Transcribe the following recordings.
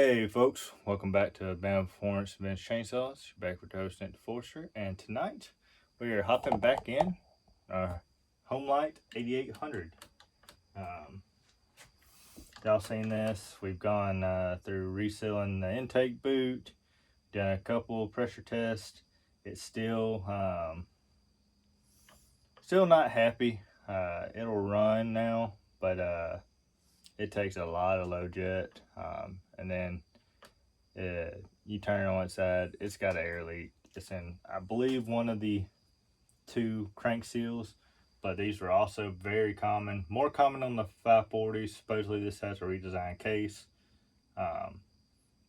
Hey folks, welcome back to Bama Performance Vince Chainsaws. You're back with the host Nick Forster, and tonight we are hopping back in our Homelite 8800. Y'all seen this? We've gone through resealing the intake boot, done a couple pressure tests. It's still not happy. It'll run now, but it takes a lot of low jet, and then you turn it on its side, it's got an air leak. It's in, I believe, one of the two crank seals, but these are also very common, more common on the 540s. Supposedly this has a redesigned case,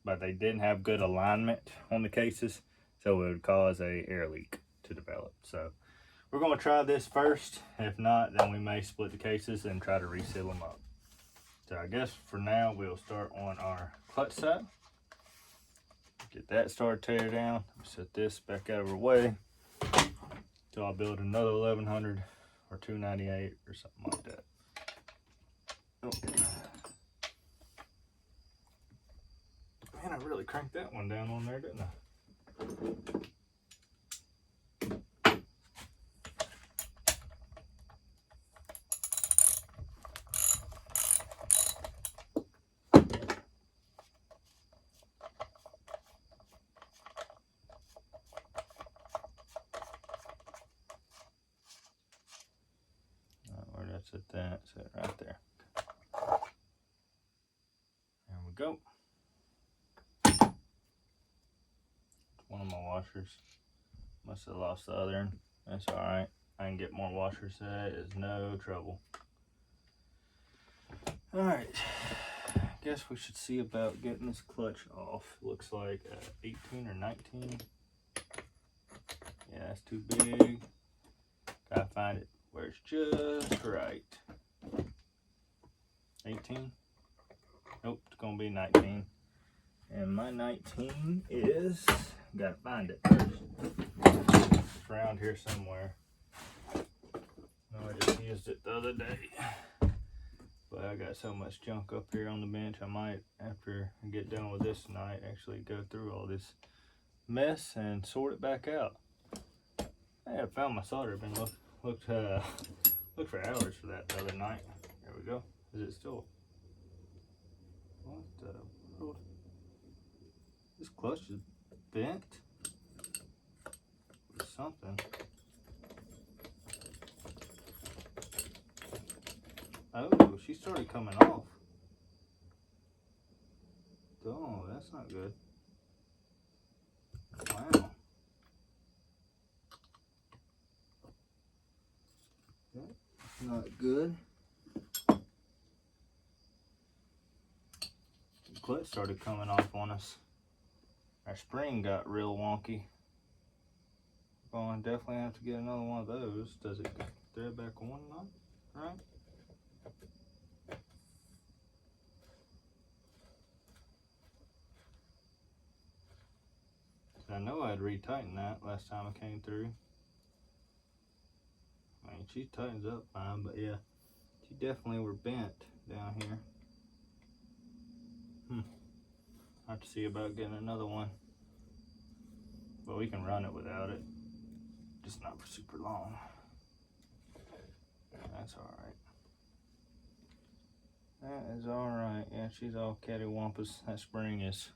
but they didn't have good alignment on the cases, so it would cause a air leak to develop. So we're going to try this first. If not, then we may split the cases and try to reseal them up. So I guess for now we'll start on our clutch side. Get that started, tear it down, set this back out of our way till I build another 1100 or 298 or something like that. Oh. Man, I really cranked that one down on there, didn't I? Where did I set that? Set it right there. There we go. One of my washers. Must have lost the other one. That's alright. I can get more washers. That is no trouble. Alright. Guess we should see about getting this clutch off. Looks like 18 or 19. Yeah, that's too big. Gotta find it where it's just right. 18? Nope, it's gonna be 19. And my 19 is, gotta find it first. It's around here somewhere. No, I just used it the other day. But I got so much junk up here on the bench, I might, after I get done with this tonight, actually go through all this mess and sort it back out. I found my solder bin. Looked for hours for that the other night. There we go. Is it still? What the world? This clutch is bent or something. Oh, she started coming off. Oh, that's not good. Wow. That's not good. The clutch started coming off on us. Our spring got real wonky. We're going to definitely have to get another one of those. Does it thread back on? Not right? I know I had retightened that last time I came through. I mean, she tightens up fine, but yeah, she definitely were bent down here. I have to see about getting another one, but we can run it without it, just not for super long. That's all right. That is all right. Yeah, she's all cattywampus. That spring is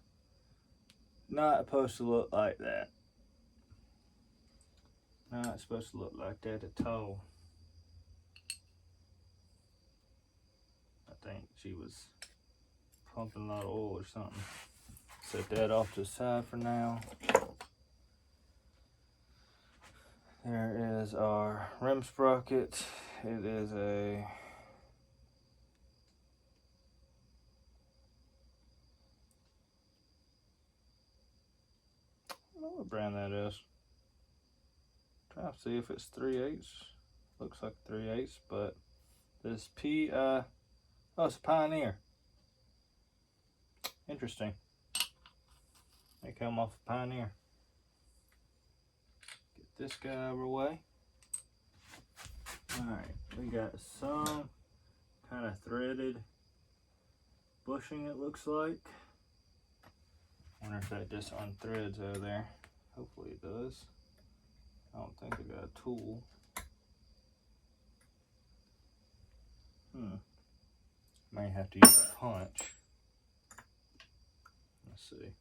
not supposed to look like that. Not supposed to look like that at all. I think she was pumping a lot of oil or something. Set that off to the side for now. There is our rim sprocket. It is a I don't know what brand that is. Trying to see if it's 3/8. Looks like 3/8, but this oh, it's a Pioneer. Interesting. They come off a Pioneer. Get this guy out of our way. Alright, we got some kind of threaded bushing, it looks like. Wonder if that just unthreads out of there. Hopefully it does. I don't think I got a tool. May have to use a punch. Let's see.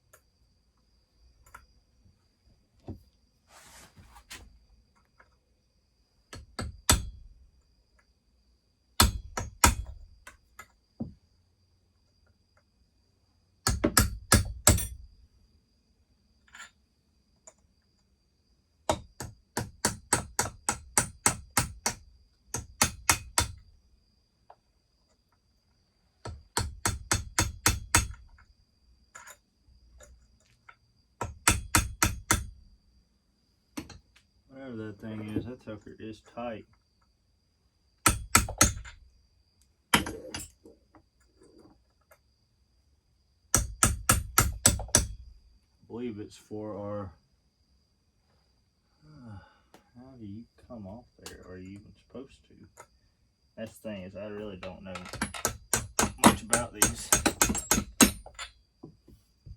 Whatever that thing is, that sucker is tight. I believe it's for our. How do you come off there? Are you even supposed to? That's the thing is, I really don't know much about these,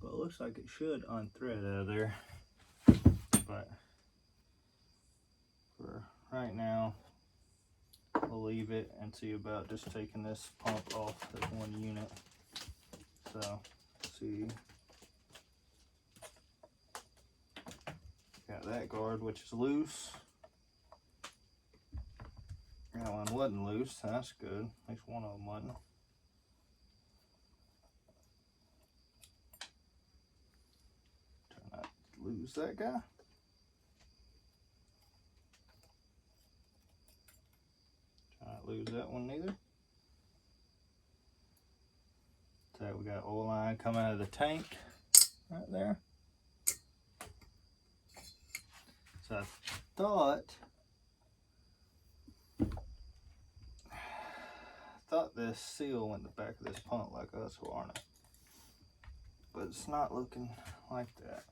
but it looks like it should unthread out of there. But for right now, we'll leave it and see about just taking this pump off as one unit. So, let's see. Got that guard, which is loose. That one wasn't loose, so that's good. At least one of them wasn't. Try not to lose that guy. Try not to lose that one neither. So we got oil line coming out of the tank right there. So I thought this seal went in the back of this pump like us on it, but it's not looking like that.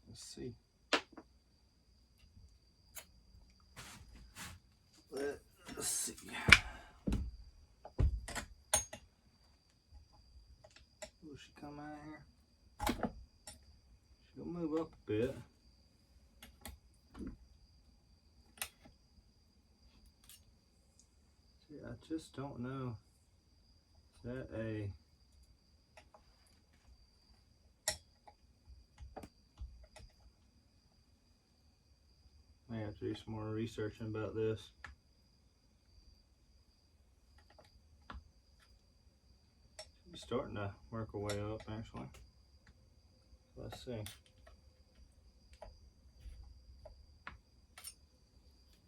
Let's see. Let's see. Will she come out here? She'll move up a bit. See, I just don't know. Is that a... I have to do some more researching about this. She's starting to work her way up, actually. Let's see.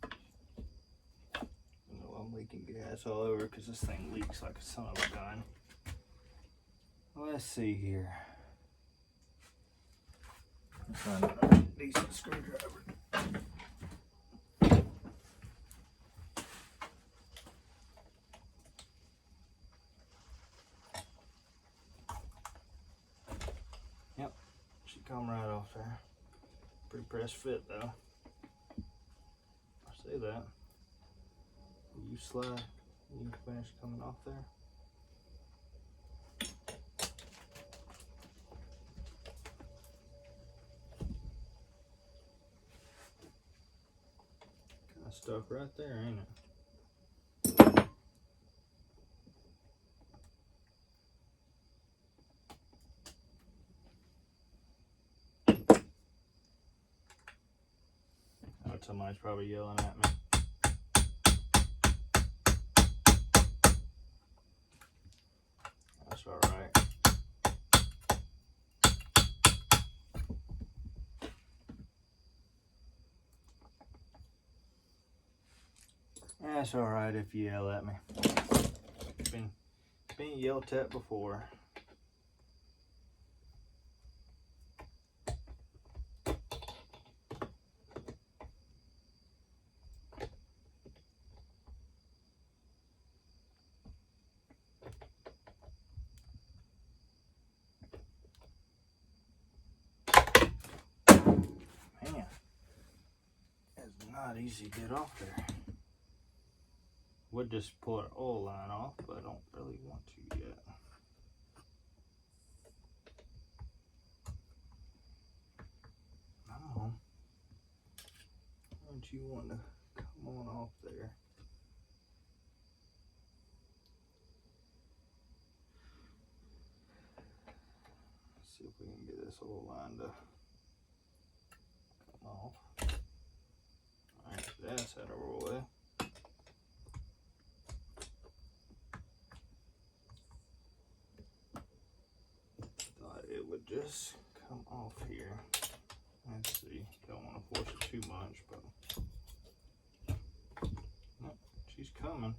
I know I'm leaking gas all over because this thing leaks like a son of a gun. Let's see here. Let's find a decent screwdriver. Yep, she come right off there. Pretty press fit though. I say that. You slide, you finish coming off there. Kind of stuck right there, ain't it? Oh, somebody's probably yelling at me. That's all right. That's all right if you yell at me. Been yelled at before. not easy to get off there. Would just pull an oil line off, but I don't really want to yet. Come on. Don't you want to come on off there? Let's see if we can get this oil line to come off. Alright, that's out of our way. Thought it would just come off here. Let's see, don't want to force it too much, but nope, she's coming.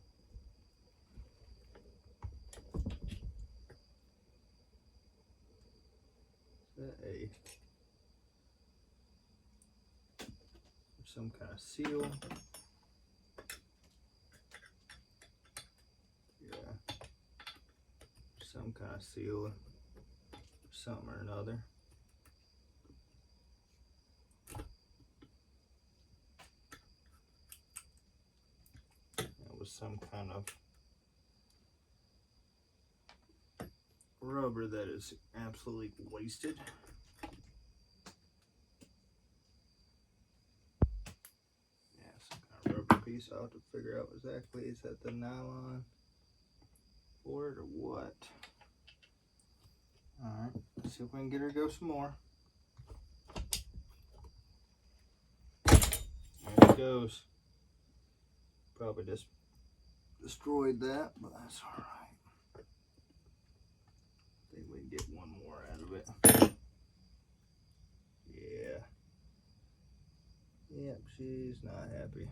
Is that some kind of seal? Yeah, some kind of seal, something or another. Some kind of rubber that is absolutely wasted. Yeah, some kind of rubber piece. I'll have to figure out exactly, is that the nylon for it or what? Alright, let's see if we can get her to go some more. There it goes. Probably just destroyed that, but that's all right. I think we can get one more out of it. Yeah. Yep, she's not happy.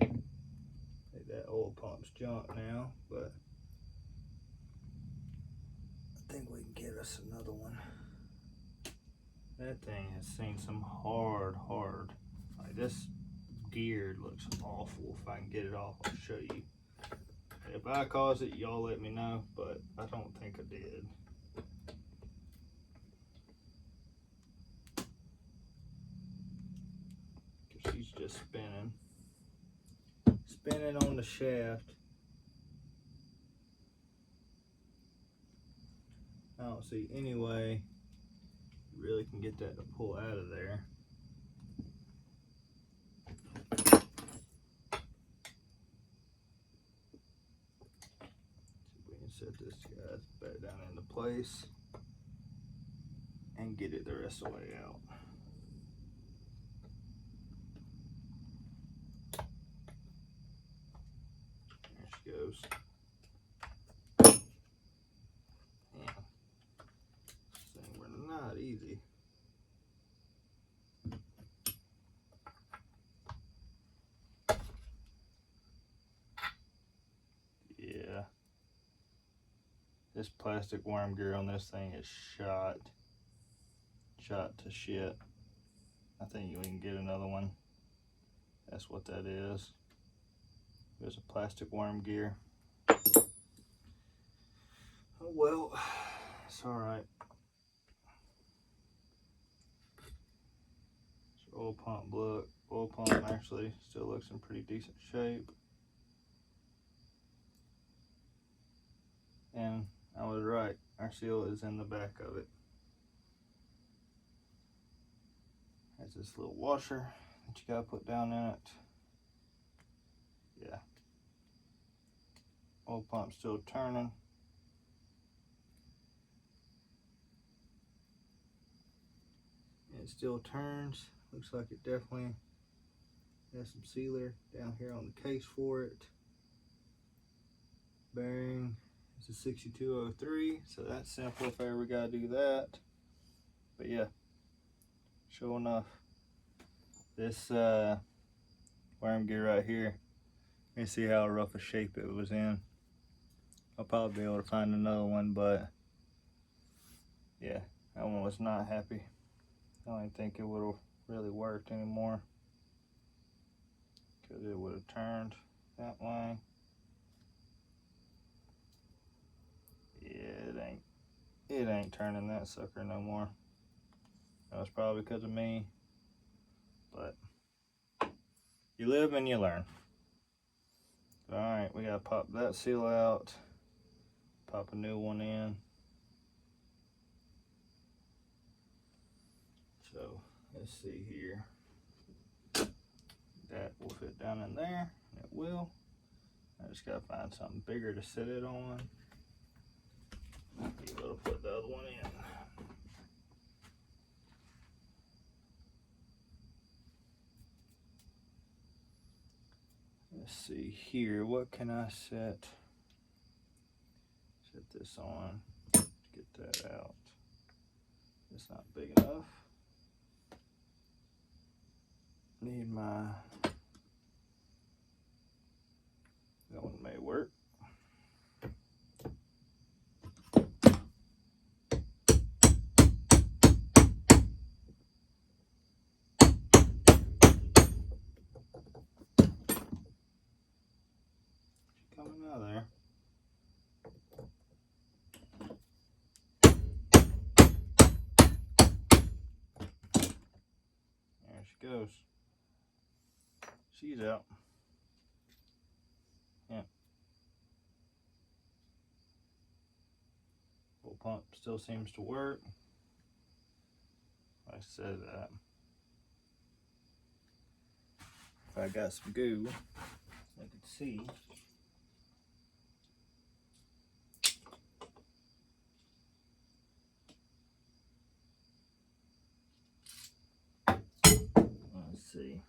Hey, that oil pump's junk now, but I think we can get us another one. That thing has seen some hard. Like this gear looks awful. If I can get it off, I'll show you. If I cause it, y'all let me know, but I don't think I did. Cause she's just spinning on the shaft. I don't see any way you really can get that to pull out of there. Set this guy back down into place and get it the rest of the way out. There she goes. Man, this thing were not easy. Yeah. This plastic worm gear on this thing is shot to shit. I think we can get another one. That's what that is. There's a plastic worm gear. Oh well, it's all right. This oil pump actually still looks in pretty decent shape. And I was right, our seal is in the back of it. Has this little washer that you gotta put down in it. Yeah. Oil pump still turning. It still turns. Looks like it definitely has some sealer down here on the case for it. Bearing is a 6203, so that's simple if ever we gotta do that. But yeah, sure enough, this worm gear right here, you can see how rough a shape it was in. I'll probably be able to find another one, but yeah, that one was not happy. I don't think it would have really worked anymore because it would have turned that way. Yeah, it ain't turning that sucker no more. That was probably because of me but you live and you learn. Alright, we gotta pop that seal out, pop a new one in. So let's see here. That will fit down in there. It will. I just gotta find something bigger to sit it on. Be able to put the other one in. Let's see here. What can I set? Set this on. Get that out. It's not big enough. Need my. That one may work. Coming out of there. There she goes. She's out. Yeah. Full pump still seems to work. Like I said, if I got some goo, I could see. Let's see.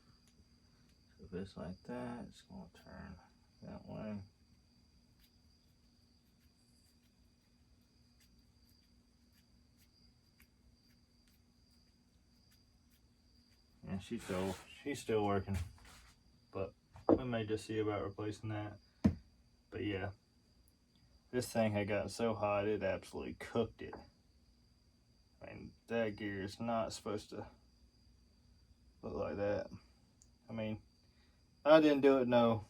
So if it's like that, it's going to turn that way. And she's still working, but we may just see about replacing that. But yeah, this thing had gotten so hot it absolutely cooked it. I mean, that gear is not supposed to look like that. I mean, I didn't do it no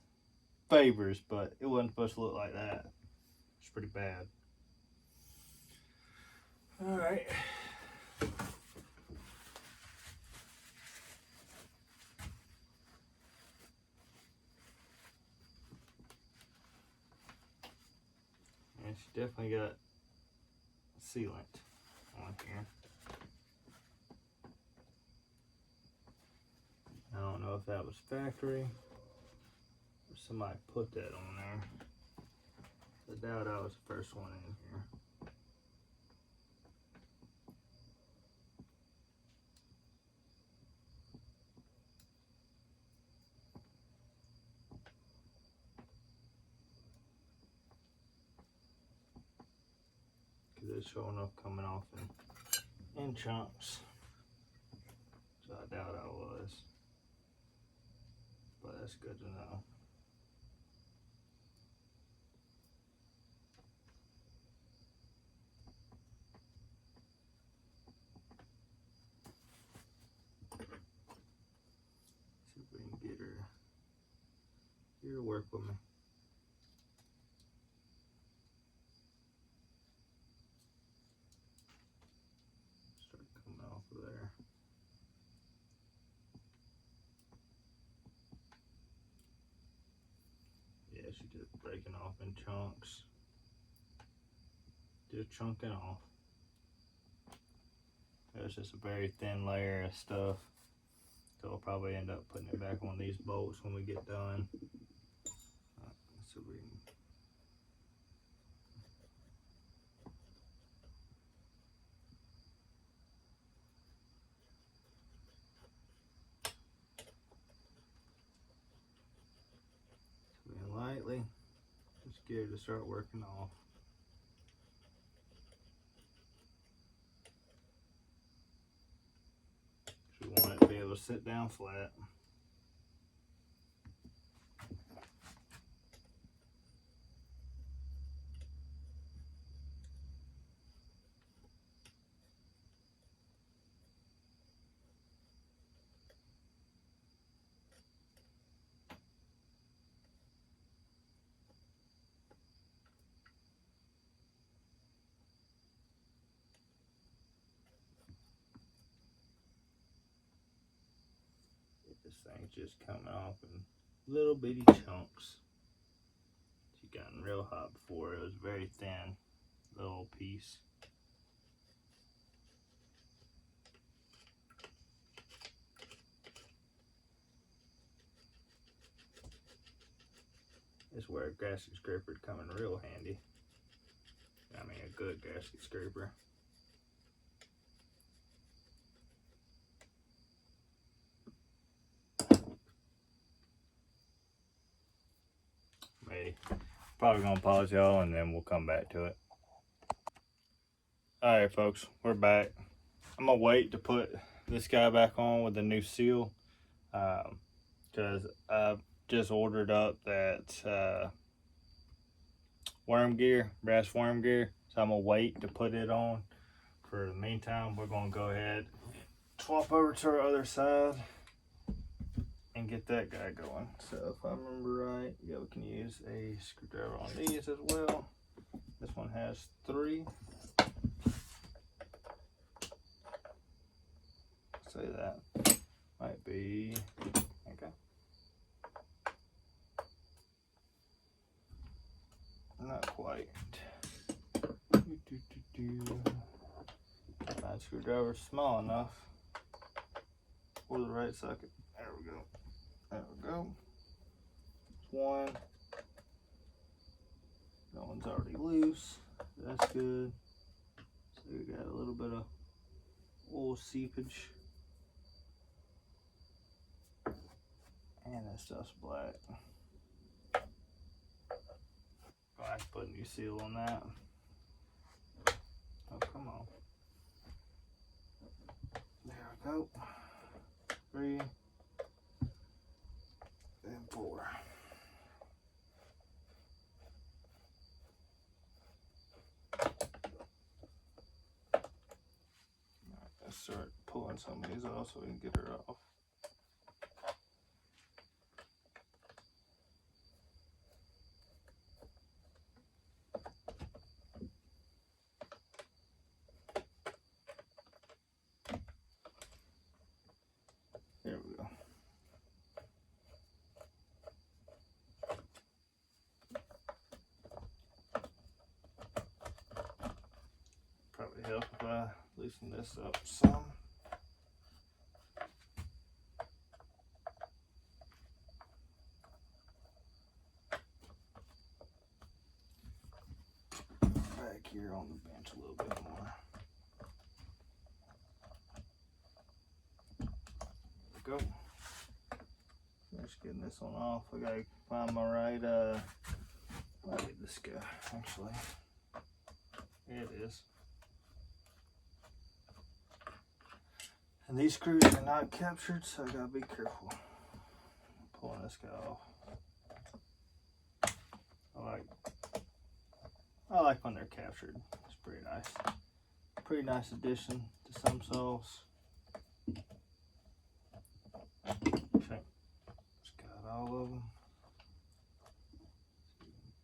favors, but it wasn't supposed to look like that. It's pretty bad. All right. And she definitely got sealant on here. I don't know if that was factory or somebody put that on there. I doubt I was the first one in here. Because it's showing up coming off in chunks. So I doubt I was. But that's good to know. See if we can get her here to work with me. Start coming off of there. Yeah, she just breaking off in chunks. Just chunking off. It's just a very thin layer of stuff. So I'll probably end up putting it back on these bolts when we get done. So we can lightly just get it to start working off. We want it to be able to sit down flat. This thing's just coming off in little bitty chunks. It's gotten real hot before. It was very thin, little piece. This is where a gasket scraper would come in real handy. I mean, a good gasket scraper. Maybe. Probably gonna pause y'all and then we'll come back to it. Alright folks, we're back. I'm gonna wait to put this guy back on with the new seal. Because I've just ordered up that worm gear, brass worm gear. So I'm gonna wait to put it on. For the meantime, we're gonna go ahead, swap over to our other side and get that guy going. So if I remember right, yeah, we can use a screwdriver on these as well. This one has 3. Say that might be okay. Not quite. My screwdriver's small enough for the right socket. There we go. There we go. One. That one's already loose. That's good. So we got a little bit of oil seepage. And that stuff's black. I'll have to put a new seal on that. Oh, come on. There we go. 3 and 4. Alright, let's start pulling some of these off so we can get her off. There we go. Probably help if I loosen this up some. Back here on the bench a little bit more. There we go. Finish getting this one off. I gotta find my right, where did this go? Actually, here it is. And these screws are not captured, so I gotta be careful pulling this guy off. I like when they're captured. It's pretty nice. Pretty nice addition to some saws. Okay, just got all of them.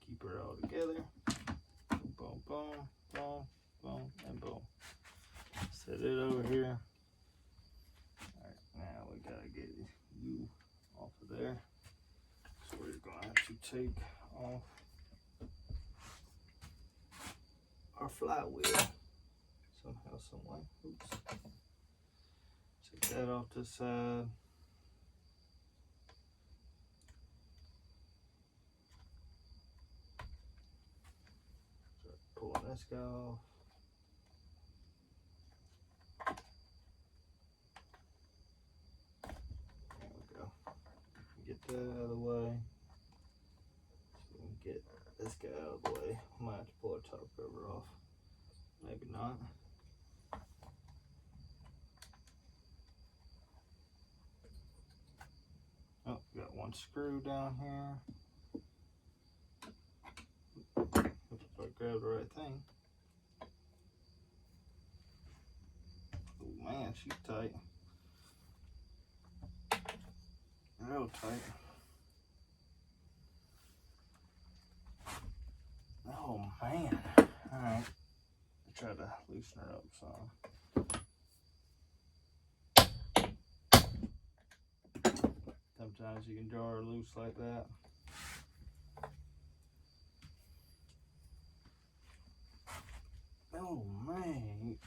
Keep her all together. Boom, boom, boom, boom, and boom. Set it over here. Alright, now we gotta get you off of there. So we're gonna have to take off our flywheel somehow, some way. Oops. Take that off to the side. Start pulling this guy off. There we go. Get that out of the way. So we can get this guy out of the way. I might have to pull our top cover off. Maybe not. Oh, got one screw down here. If I grab the right thing. Oh man, she's tight. Real tight. Oh man. Alright. Try to loosen her up some. Sometimes you can jar her loose like that. Oh man.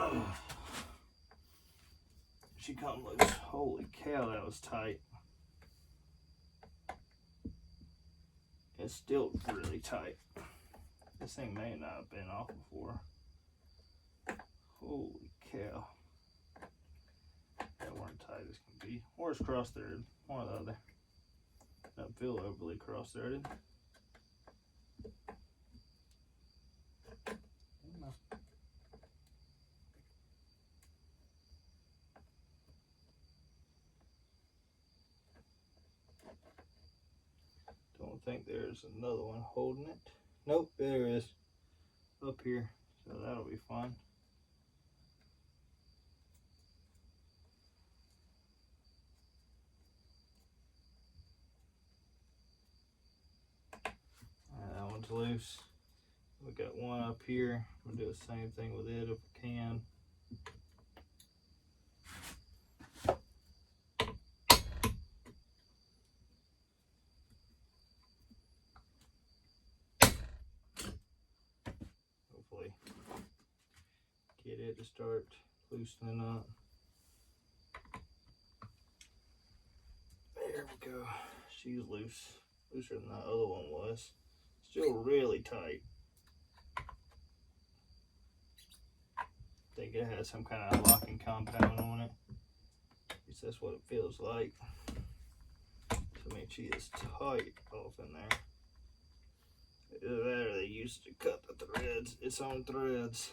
Ugh. She come loose. Holy cow, that was tight. It's still really tight. This thing may not have been off before. Holy cow. That weren't tight as can be. Or it's cross-threaded. One or the other. Doesn't feel overly cross-threaded. Don't think there's another one holding it. Nope, there is. Up here. So that'll be fun. That one's loose. We got one up here. We'll do the same thing with it if we can. Hopefully get it to start loosening up. There we go. She's loose. Looser than that other one was. Still really tight. I think it has some kind of locking compound on it. At least that's what it feels like. So I mean, she is tight off in there. Either that or they used to cut the threads, its own threads.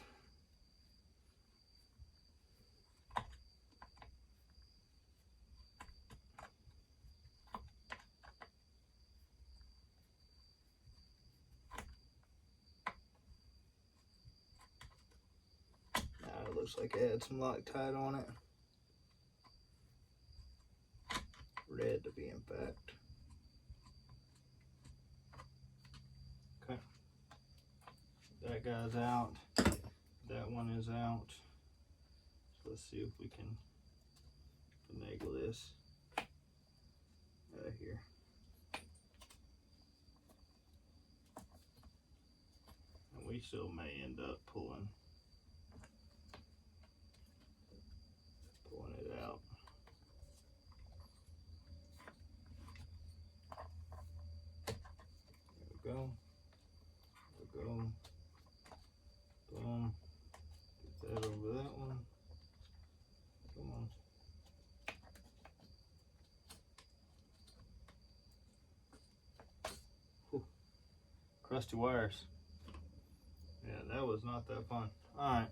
Now it looks like it had some Loctite on it. Red to be in fact. Okay. That guy's out. That one is out. So let's see if we can finagle this out of here. And we still may end up pulling it out. There we go. There we go. Boom. Get that over that one. Come on. Whew. Crusty wires. Yeah, that was not that fun. Alright.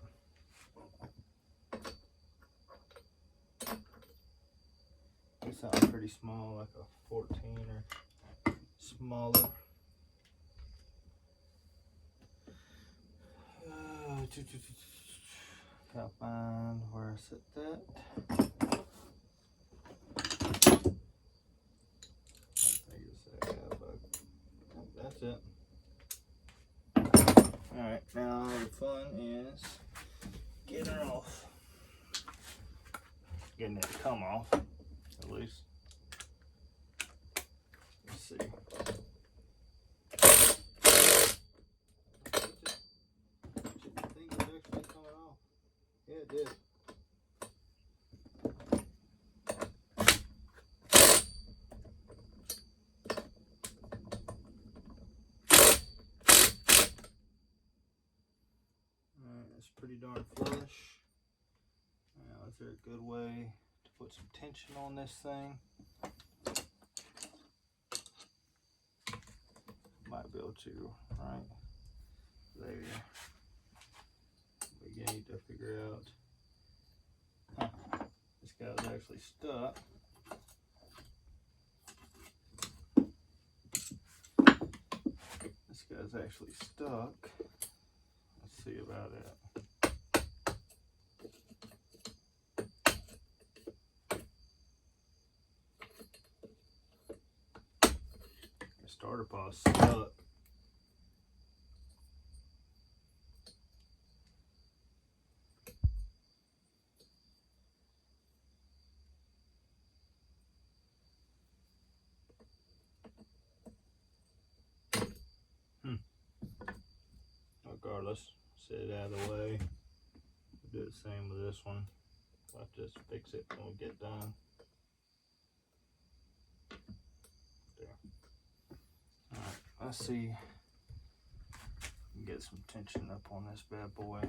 It's something pretty small, like a 14 or smaller. Gotta find where I set that. That's it. Alright, now the fun is getting her off. Getting it to come off, at least. Let's see. I think it's actually coming off. Yeah, it did. Alright, that's pretty darn flush. Now, is there a good way to put some tension on this thing? Might be able to, right? There. We need to figure out. This guy's actually stuck. This guy's actually stuck. Let's see about it. The starter pod's stuck. Set it out of the way. Do the same with this one. I'll just fix it when we get done. There. Alright, let's see. Get some tension up on this bad boy.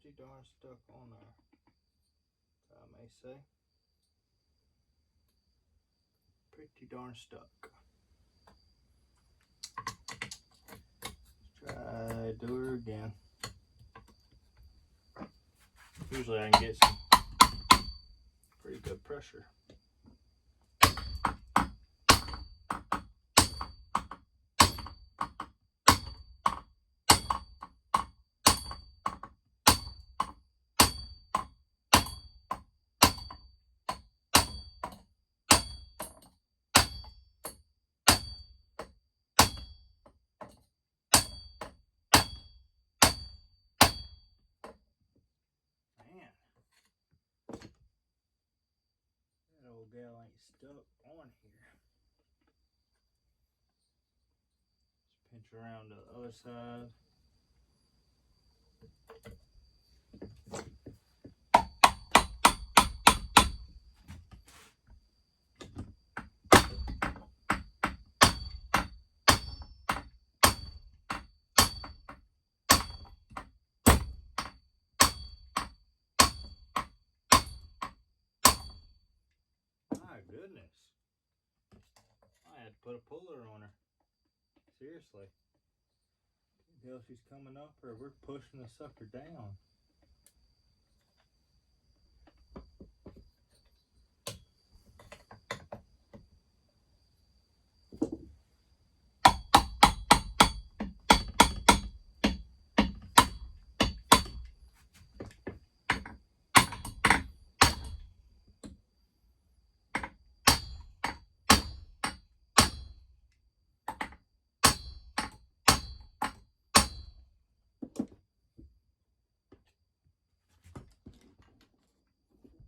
Pretty darn stuck on there, I may say. Pretty darn stuck. Let's try do her again. Usually I can get some pretty good pressure. Gal ain't stuck on here. Just pinch around to the other side. My goodness. I had to put a puller on her. Seriously. Can't tell if she's coming up or we're pushing the sucker down.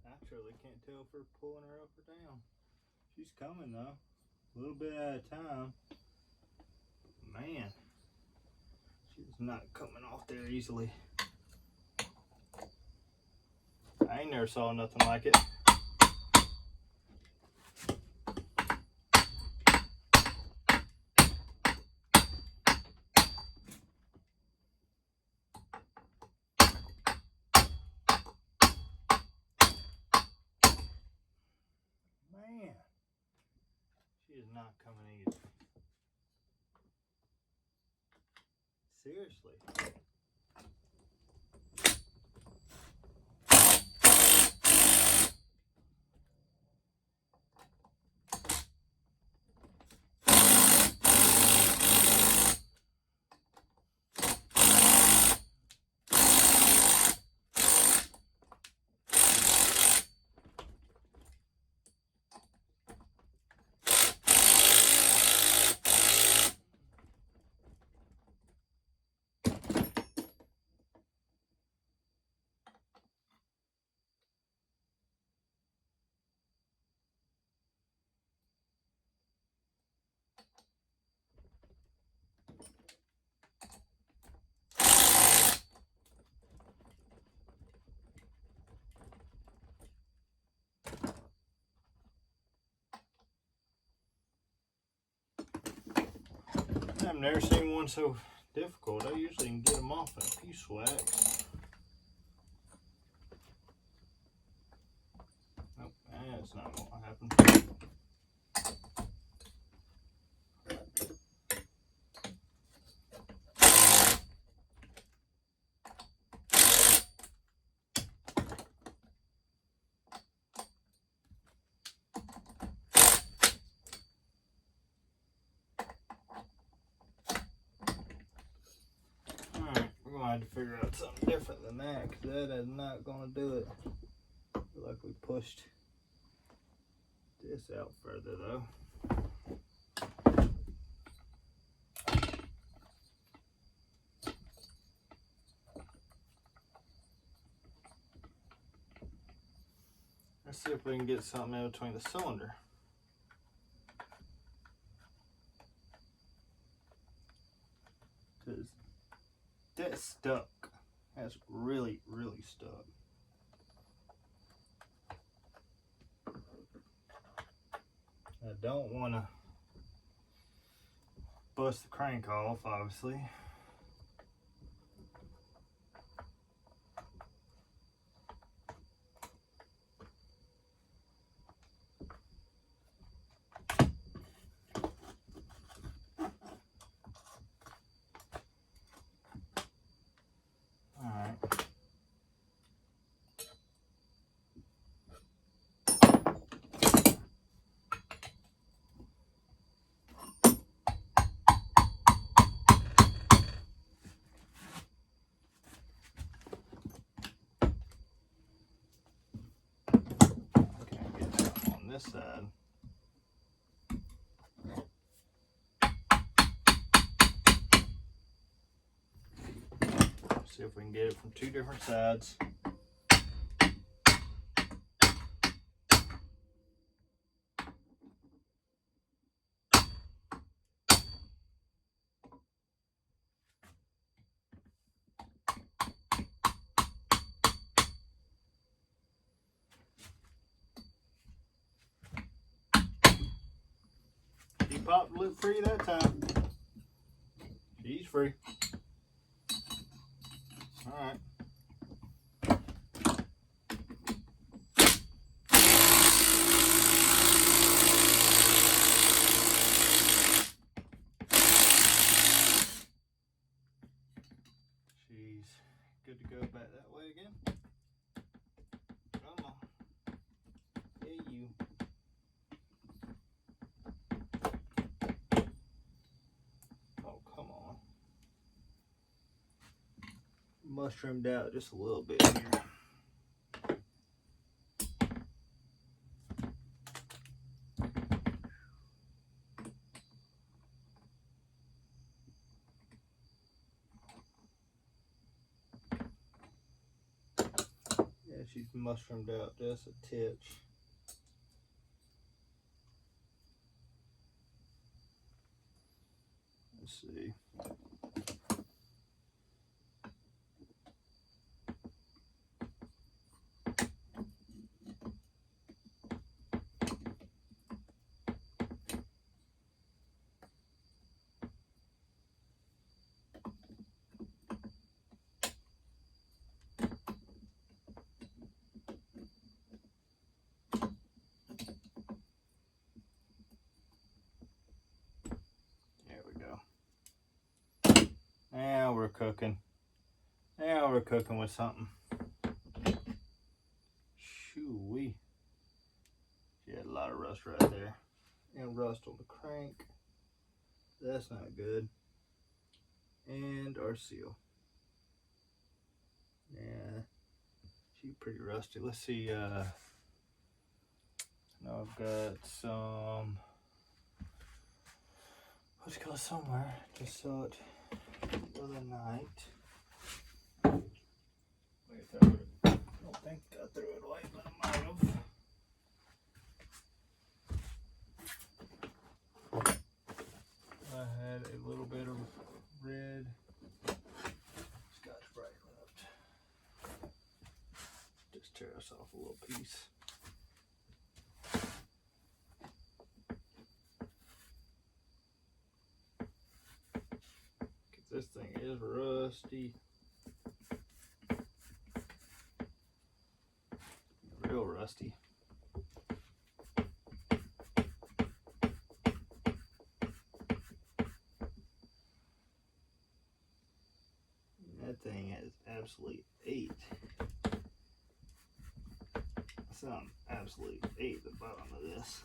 I really can't tell if we're pulling her up or down. She's coming though, a little bit at a time. Man, she's not coming off there easily. I ain't never saw nothing like it. Man, she is not coming easy. Seriously. I've never seen one so difficult. I usually can get them off in a few swacks. Nope, that's not what happened. trying to figure out something different than that, because that is not going to do it. Feel like we pushed this out further though. Let's see if we can get something in between the cylinder. Because that's stuck. That's really, really stuck. I don't want to bust the crank off, obviously. This side. See if we can get it from two different sides. He popped the loop free that time. She's free. Alright. She's good to go back that way again. Come on. Hey, you. Mushroomed out just a little bit here. Yeah, she's mushroomed out just a titch. Let's see. Now we're cooking. Now we're cooking with something. Shoo-wee. She had a lot of rust right there. And rust on the crank. That's not good. And our seal. Yeah. She's pretty rusty. Let's see. Now I've got some. Let's go somewhere. Just saw it the other night. Wait, I don't think I threw it away, but I might have. I had a little bit of red Scotch-Brite left. Just tear us off a little piece. This thing is rusty. Real rusty. That thing has absolutely ate. Some absolutely ate the bottom of this.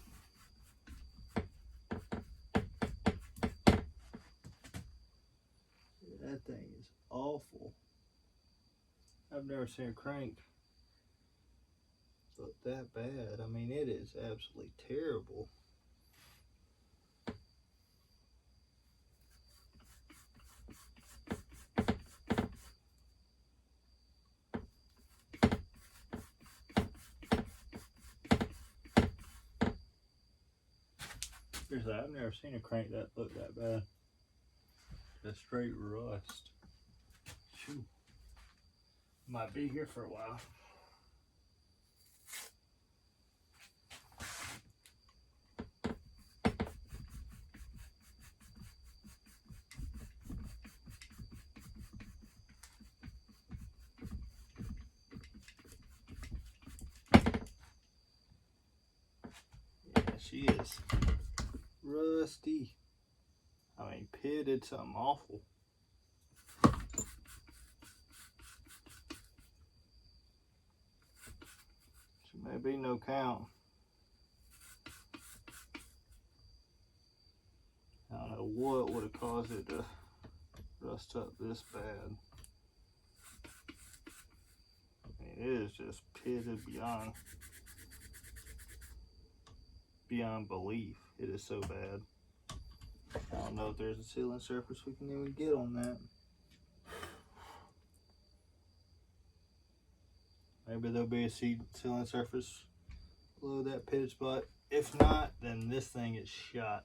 That thing is awful. I've never seen a crank look that bad. I mean, it is absolutely terrible. Seriously, I've never seen a crank that look that bad. Just straight rust. Shoo. Might be here for a while. Yeah, she is rusty. I mean, pitted something awful. She may be no count. I don't know what would have caused it to rust up this bad. I mean, it is just pitted beyond belief. It is so bad. I don't know if there's a sealing surface we can even get on that. Maybe there'll be a sealing surface below that pitted spot. If not, then this thing is shot.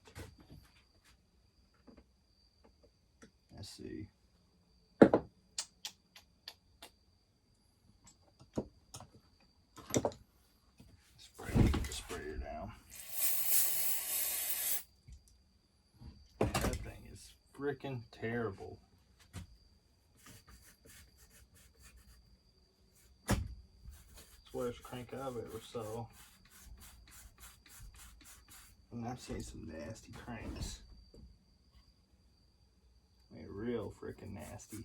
Let's see. Get the sprayer down. That thing is freaking terrible. It's the worst crank I've ever saw. And I've seen some nasty cranks. I mean, real freaking nasty.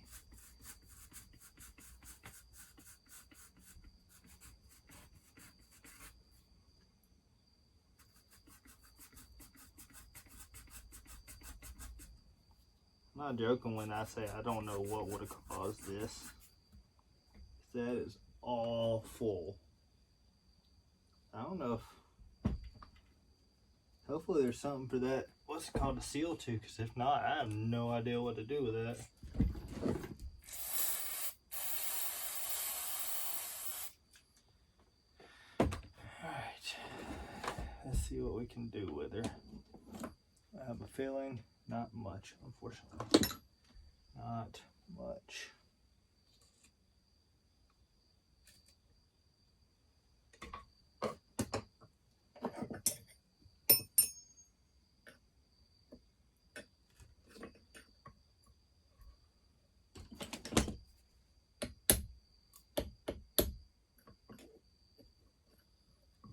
I'm not joking when I say I don't know what would have caused this. That is awful. I don't know if... Hopefully there's something for that. What's it called? To seal to? Because if not, I have no idea what to do with that. Alright. Let's see what we can do with her. I have a feeling not much, unfortunately. Not much.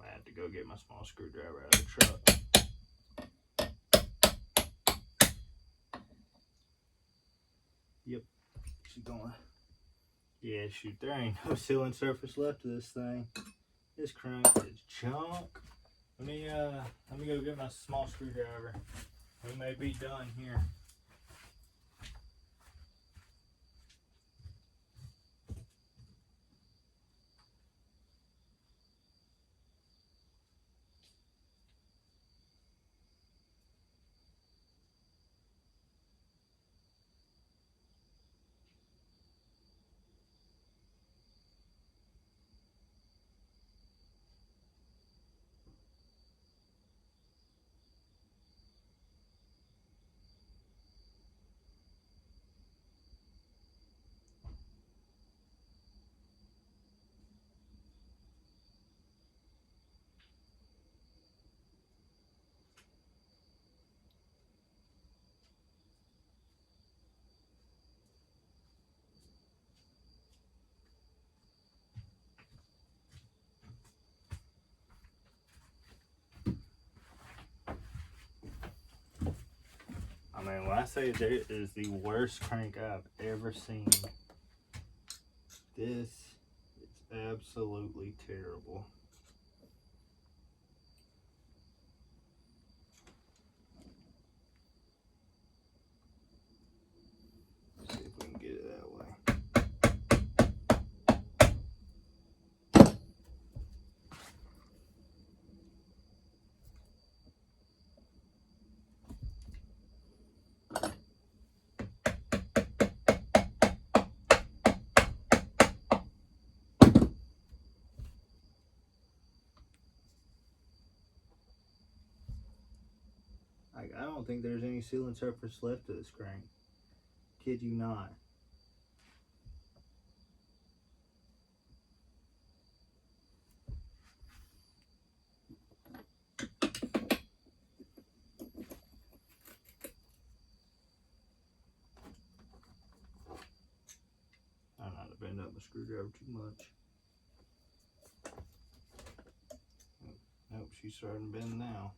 I have to go get my small screwdriver out of the truck. Yep, she's going. Yeah, shoot, there ain't no sealing surface left of this thing. This crank is junk. Let me go get my small screwdriver. We may be done here. I mean, when I say it is the worst crank I've ever seen, this is absolutely terrible. Let's see if we can get it that way. I don't think there's any sealing surface left of this crank. Kid you not. I'm not to bend up my screwdriver too much. Nope, she's starting to bend now.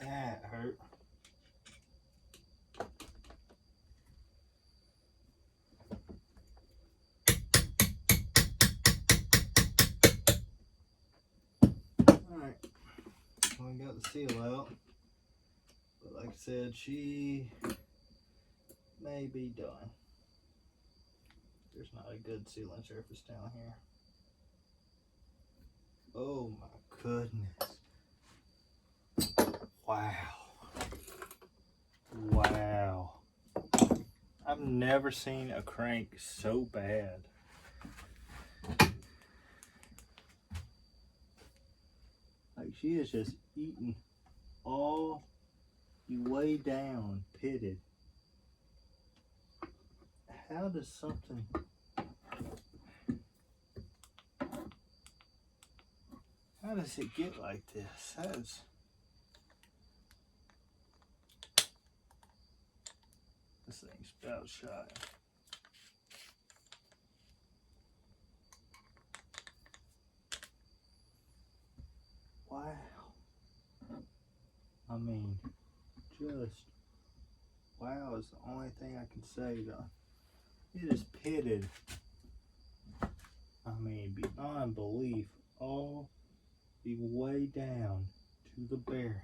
That hurt. Alright, we got the seal out. But like I said, she may be done. There's not a good sealing surface down here. Oh my goodness. Wow. Wow. I've never seen a crank so bad. Like, she is just eating all the way down, pitted. How does something... How does it get like this? That's... This thing's about shot. Wow. I mean, just wow is the only thing I can say though. It is pitted. I mean, beyond belief, all the way down to the bearing.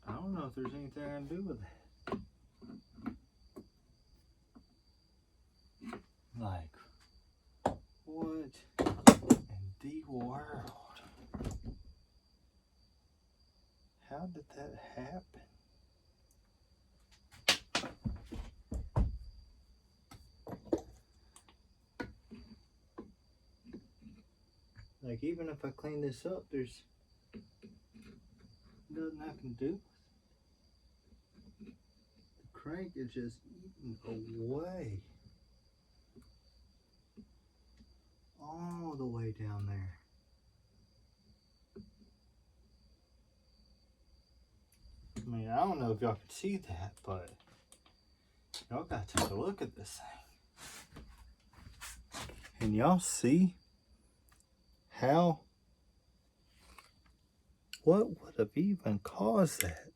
I don't know if there's anything I can do with it. Like, what in the world? How did that happen? Like, even if I clean this up, there's nothing I can do. The crank is just eating away. All the way down there. I mean, I don't know if y'all can see that, but y'all got to take a look at this thing. And y'all see how, what would have even caused that?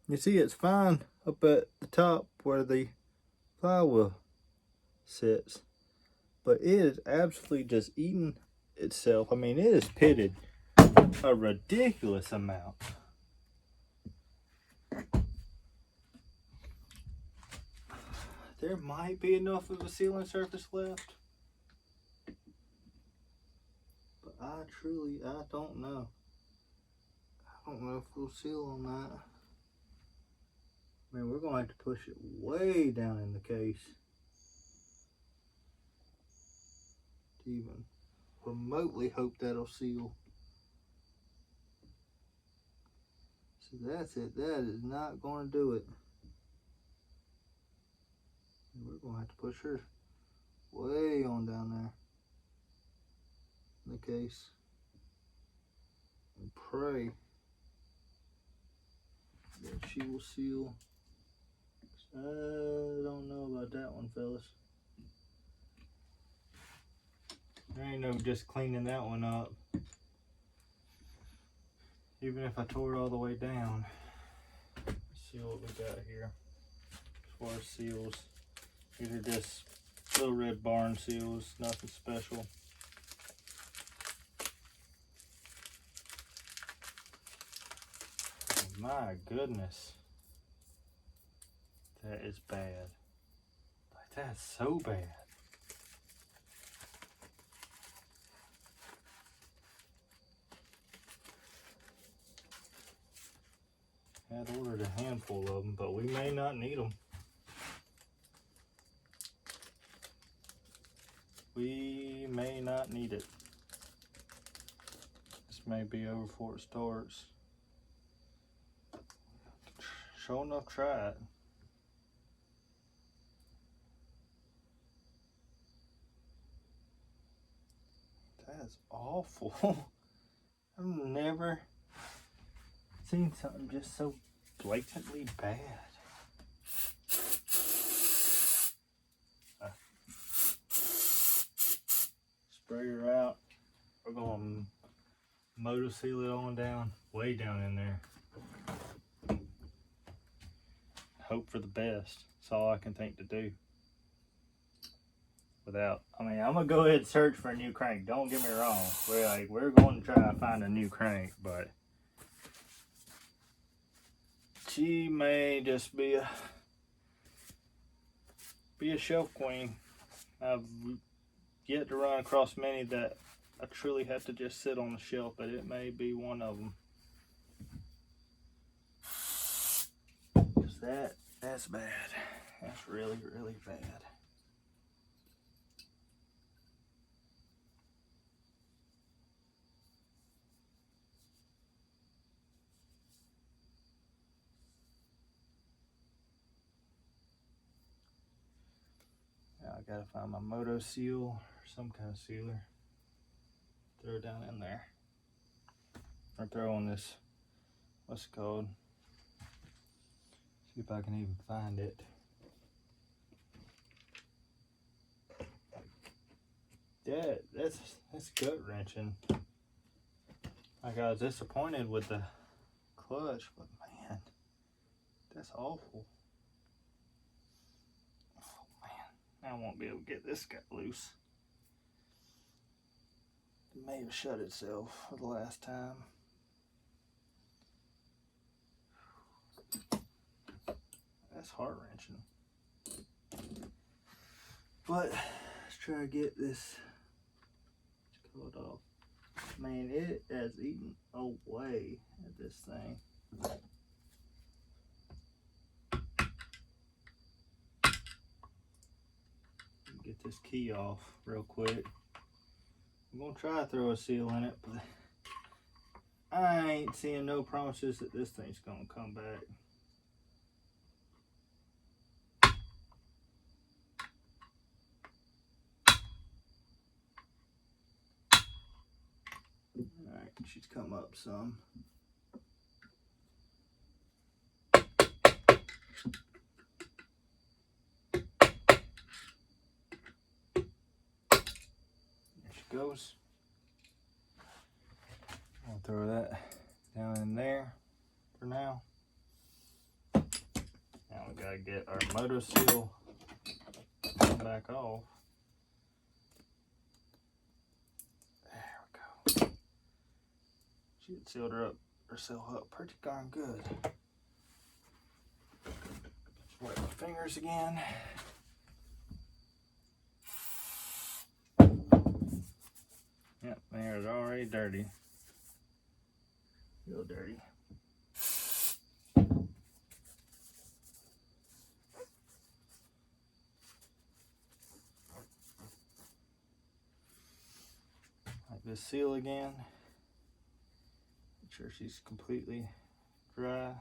You see it's fine up at the top where the flywheel sits, but it is absolutely just eating itself. I mean, it is pitted a ridiculous amount. There might be enough of a sealing surface left, but I don't know. I don't know if we'll seal on that. I mean, we're gonna have to push it way down in the case to even remotely hope that'll seal. So that's it. That is not going to do it. We're going to have to push her way on down there in the case and pray that she will seal. I don't know about that one, fellas. There ain't no just cleaning that one up. Even if I tore it all the way down. Let's see what we got here as far as seals. These are just little red barn seals, nothing special. Oh, my goodness. That is bad. Like, that's so bad. I had ordered a handful of them, but we may not need them. We may not need it. This may be over before it starts. Sure enough, try it. That's awful. I've never seen something just so blatantly bad. Spray her out. We're going to motor seal it on down, way down in there. Hope for the best. That's all I can think to do. I'm gonna go ahead and search for a new crank. Don't get me wrong. We're going to try to find a new crank, but she may just be a shelf queen. I've yet to run across many that I truly have to just sit on the shelf, but it may be one of them. 'Cause that's bad. That's really, really bad. Now I gotta find my moto seal or some kind of sealer. Throw it down in there. Or throw on this, what's it called? See if I can even find it. Yeah, that's gut wrenching. Like, I was disappointed with the clutch, but man, that's awful. Oh man, I won't be able to get this guy loose. It may have shut itself for the last time. That's heart wrenching. But let's try to get this cut off. Man, it has eaten away at this thing. Get this key off real quick. I'm gonna try to throw a seal in it, but I ain't seeing no promises that this thing's gonna come back. Alright, she's come up some. There she goes. I'll throw that down in there for now. Now we gotta get our motor seal back off. There we go. She had sealed herself up pretty darn good. Just wipe my fingers again. Yep, they're already dirty. Real dirty. Like this seal again. Make sure she's completely dry.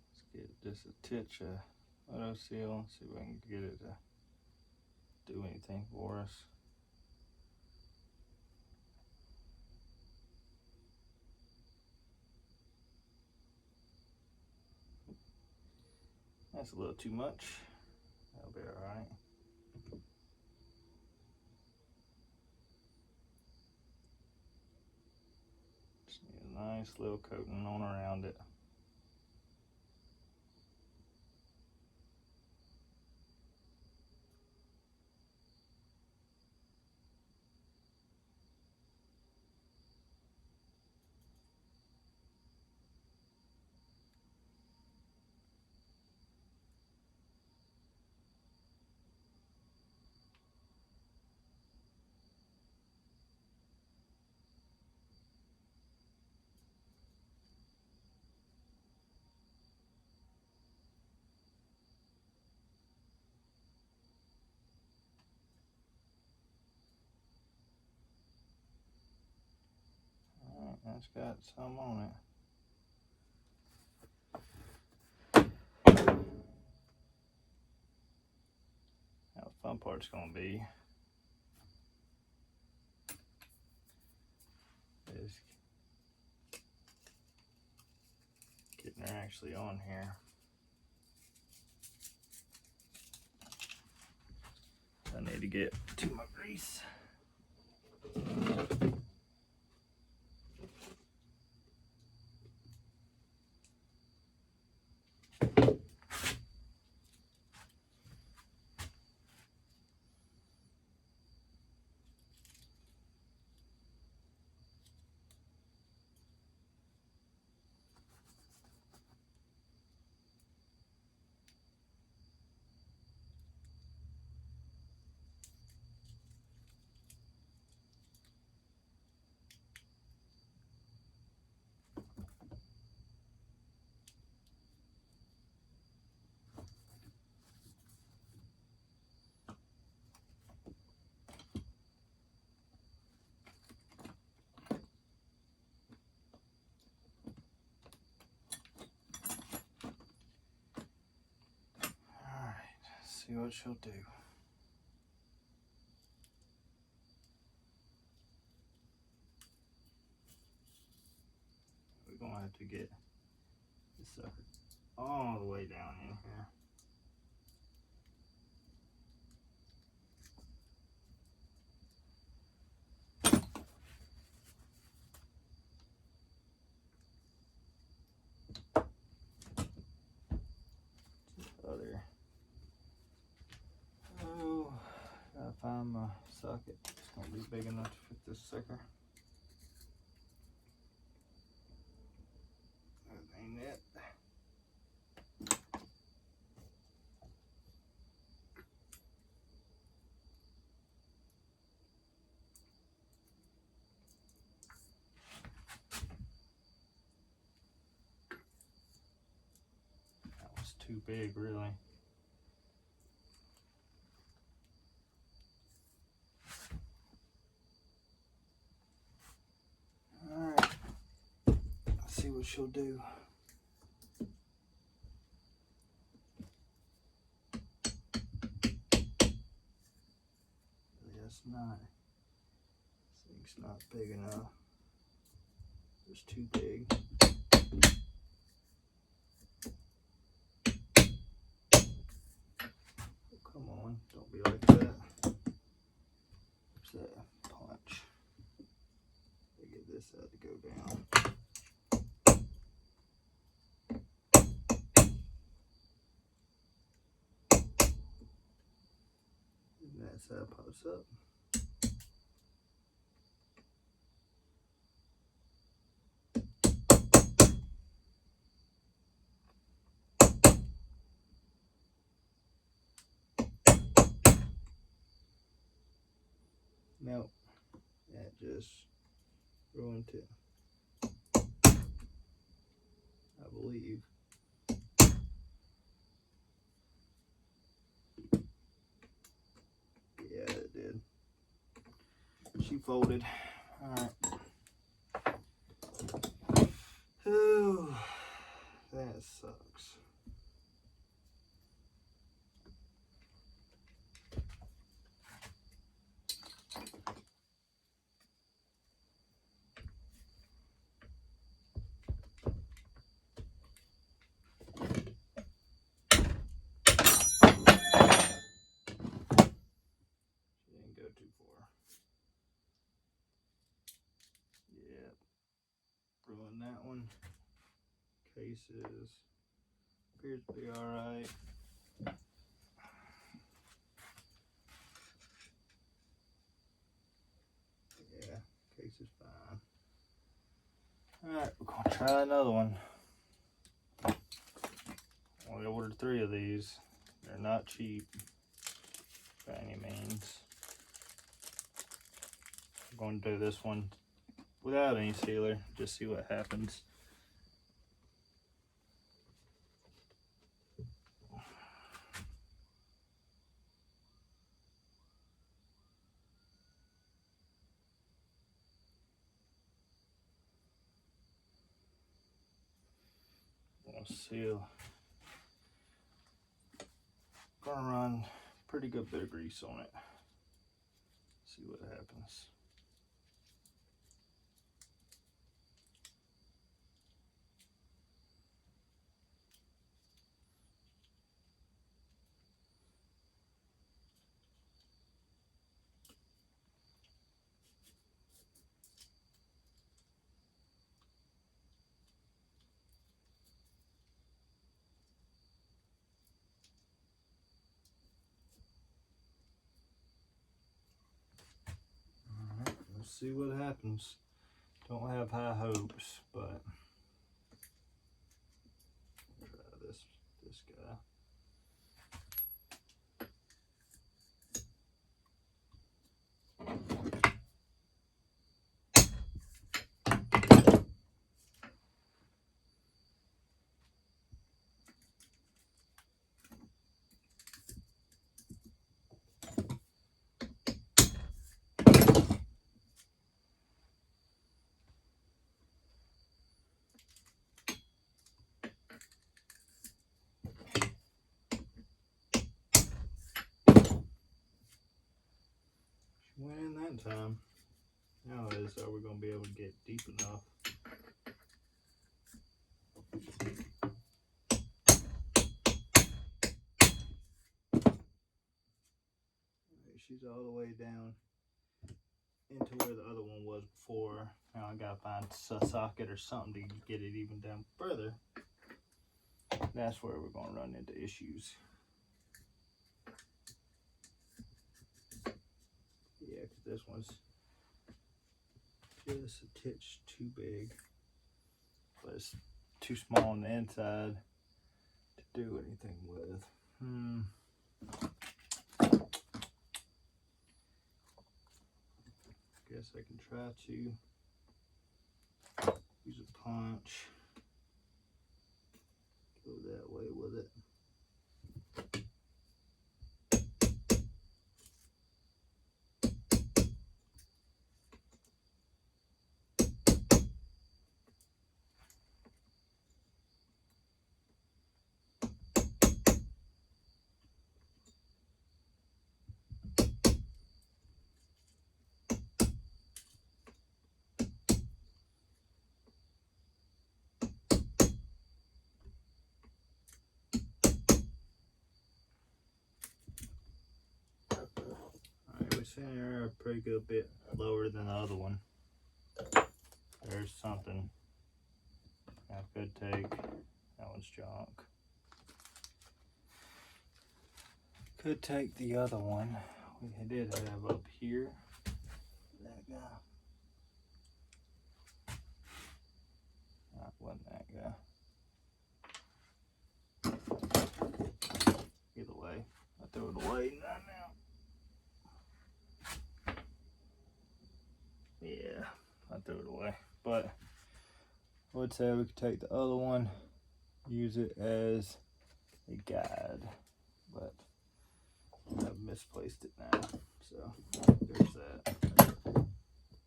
Let's get just a titch of auto seal. See if I can get it to do anything for us. That's a little too much. That'll be all right. Just need a nice little coating on around it. Alright, that's got some on it. Now the fun part's gonna be is getting her actually on here. I need to get to my grease. See what she'll do. We're gonna have to get this sucker all the way down in here. Oh, gotta find my socket. It's gonna be big enough to fit this sucker. That ain't it. That was too big, really. Alright, let's see what she'll do. It's not. This thing's not big enough. It's too big. Oh, come on, don't be like that. Where's that punch? I get this out to go down. And that's how it pops up. Nope, that just ruined it, I believe. Yeah, it did. She folded. Alright. Ooh, that sucks. cases appears to be all right. Yeah, case is fine. All right, we're gonna try another one. We ordered 3 of these. They're not cheap by any means. I'm going to do this one without any sealer, just see what happens. We'll seal. Gonna run pretty good bit of grease on it. See what happens. Alright, let's see what happens. Don't have high hopes, but try this guy. She went in that time. Now is, are we going to be able to get deep enough? She's all the way down into where the other one was before. Now I gotta find a socket or something to get it even down further. That's where we're gonna run into issues. Yeah, because this one's just a titch too big, but it's too small on the inside to do anything with. Guess I can try to use a punch. Go that way with it. Center a pretty good bit lower than the other one. There's something I could take. That one's junk. Could take the other one we did have up here. That guy. That wasn't that guy. Either way, I threw it away not now. Yeah, I threw it away. But I would say we could take the other one, use it as a guide, but I've misplaced it now. So there's that.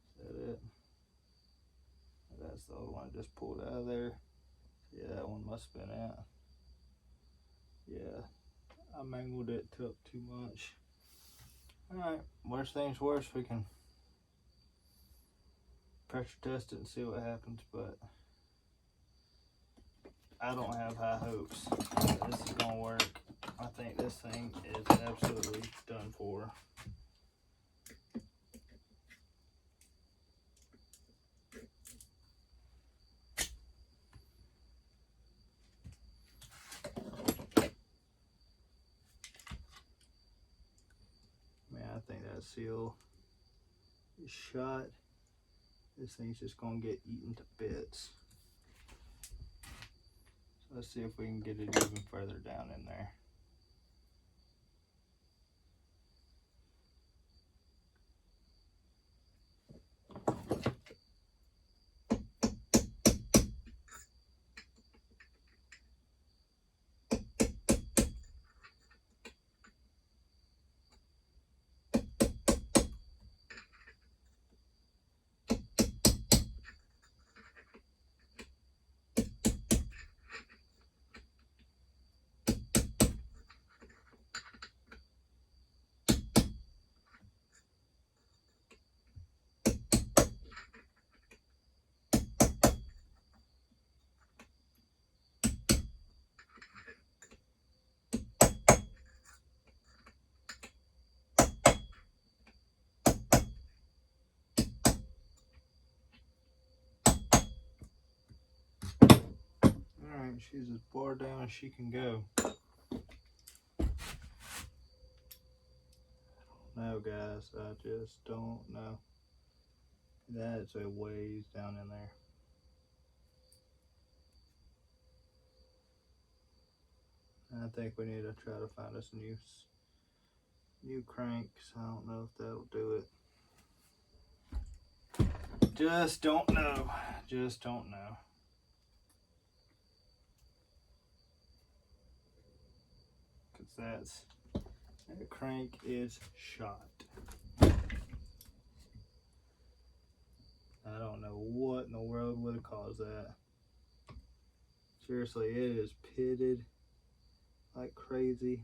Is that it? That's the other one I just pulled out of there. Yeah, that one must have been it. Yeah, I mangled it, took too much. Alright, worst things worst, we can pressure test it and see what happens, but I don't have high hopes that this is gonna work. I think this thing is absolutely done for. seal is shot, this thing's just gonna get eaten to bits. So let's see if we can get it even further down in there. Alright, she's as far down as she can go. No, guys, I just don't know. That's a ways down in there. I think we need to try to find us new cranks. I don't know if that'll do it. Just don't know. Just don't know. Because that crank is shot. I don't know what in the world would have caused that. Seriously, it is pitted like crazy.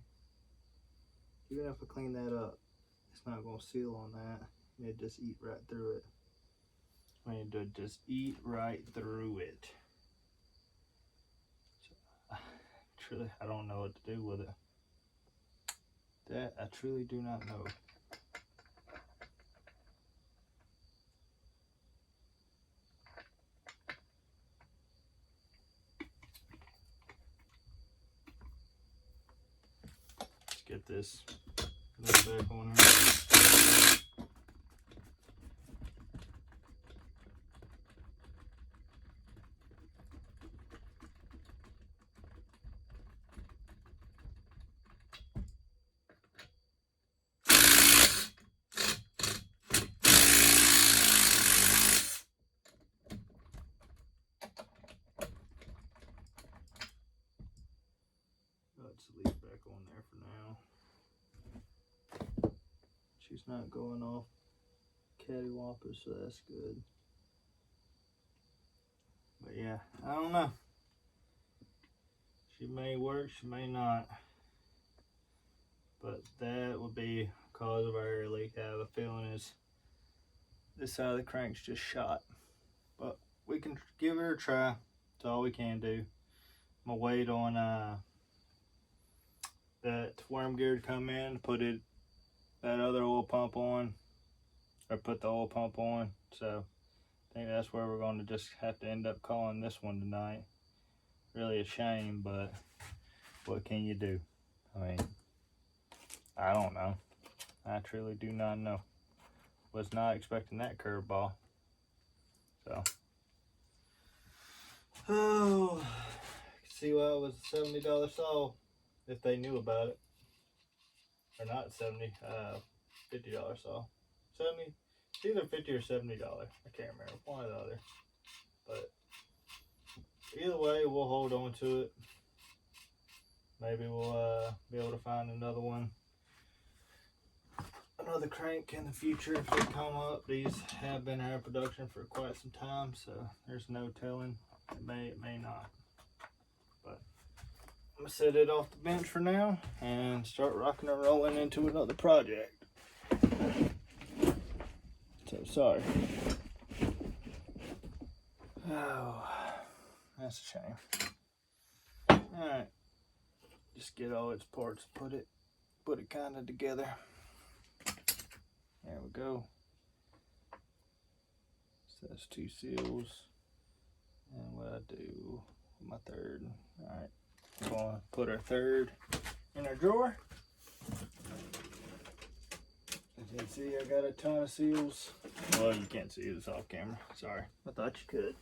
Even if I clean that up, it's not going to seal on that. It just eat right through it. I need to just eat right through it. So, truly, I don't know what to do with it. That I truly do not know. Let's get this back on here. Let's leave back on there for now. She's not going off cattywampus, so that's good. But yeah, I don't know. She may work, she may not. But that would be cause of our air leak. I have a feeling is this side of the crank's just shot. But we can give her a try. That's all we can do. I'm gonna wait on that worm gear to come in, put that other oil pump on, or put the oil pump on. So I think that's where we're going to just have to end up calling this one tonight. Really a shame, but what can you do? I mean, I don't know. I truly do not know. Was not expecting that curveball. So, oh, see why it was a $70 saw if they knew about it. Or not 70, $50 saw. 70, it's either 50 or $70. I can't remember, one or the other. But either way, we'll hold on to it. Maybe we'll be able to find another one, another crank in the future if they come up. These have been out of production for quite some time, so there's no telling. It may not. But I'm gonna set it off the bench for now and start rocking and rolling into another project. So sorry. Oh, that's a shame. Alright. Just get all its parts, put it kind of together. There we go. So that's 2 seals. And what I do with my third. Alright. I'm going to put our third in our drawer. And You can see I got a ton of seals. Well, you can't see this off camera. Sorry. I thought you could.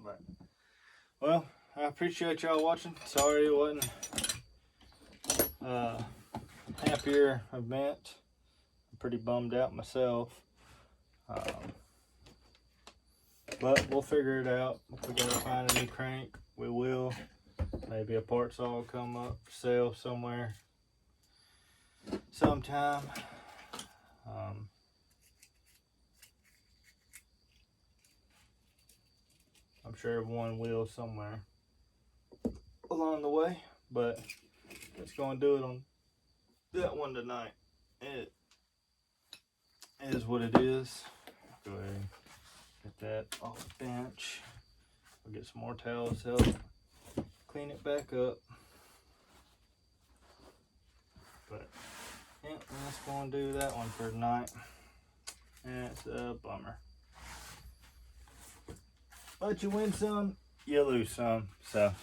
But, well, I appreciate y'all watching. Sorry it wasn't a happier event. I'm pretty bummed out myself. But we'll figure it out. If we gotta find a new crank, we will. Maybe a part saw will come up for sale somewhere sometime. I'm sure one will somewhere along the way, but let's go and do it on that one tonight. It is what it is. Go ahead and get that off the bench. We'll get some more towels, help clean it back up. But yeah, let's go and do that one for tonight. And it's a bummer. But you win some, you lose some. So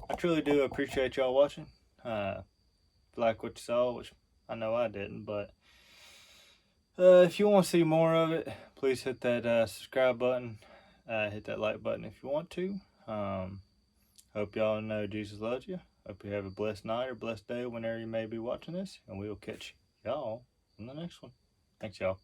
I truly do appreciate y'all watching. Like what you saw, which I know I didn't, but if you want to see more of it, please hit that subscribe button. Hit that like button if you want to. Hope y'all know Jesus loves you. Hope you have a blessed night or blessed day whenever you may be watching this. And we will catch y'all in the next one. Thanks, y'all.